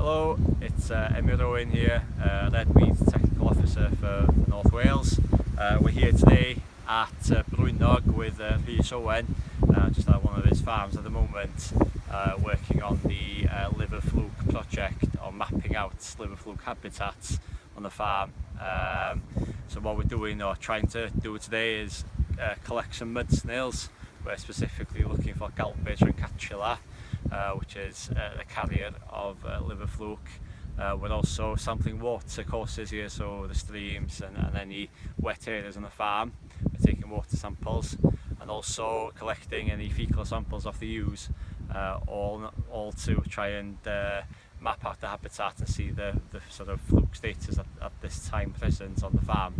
Hello, it's Emyr Owen here, Red Technical Officer for North Wales. We're here today at Brwynog with Rhys Owen, just at one of his farms at the moment, working on the liver fluke project, or mapping out liver fluke habitats on the farm. So what we're doing, or trying to do today, is collect some mud snails. We're specifically looking for Galbage and Catula, which is the carrier of liver fluke. We're also sampling water courses here, so the streams and any wet areas on the farm. We're taking water samples and also collecting any fecal samples off the ewes, all to try and map out the habitat and see the sort of fluke status at this time present on the farm.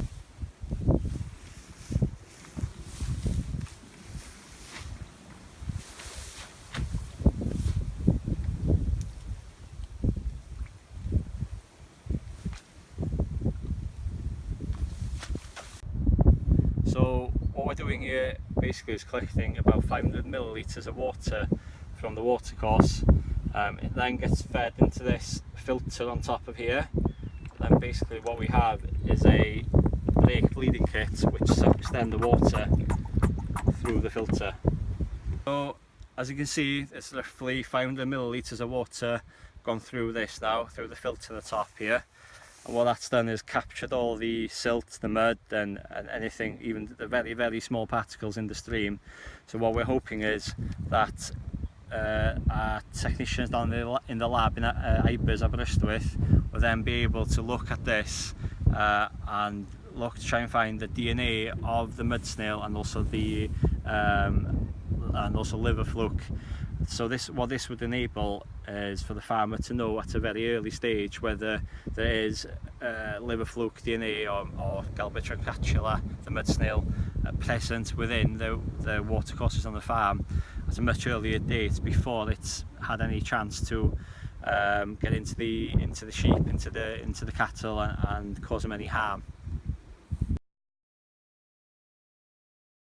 So what we're doing here basically is collecting about 500 millilitres of water from the water course. It then gets fed into this filter on top of here. Then basically what we have is a brake bleeding kit which sucks then the water through the filter. So as you can see, it's roughly 500 millilitres of water gone through this now, through the filter at the top here. And what that's done is captured all the silt, the mud and anything, even the very small particles in the stream. So what we're hoping is that our technicians down in the lab in Ibers, Aberystwyth, will then be able to look at this and look to try and find the DNA of the mud snail and also the liver fluke. So what this would enable is for the farmer to know at a very early stage whether there is liver fluke DNA or Galbage and Catula, the mud snail, present within the water courses on the farm at a much earlier date, before it's had any chance to get into the sheep, into the cattle and cause them any harm.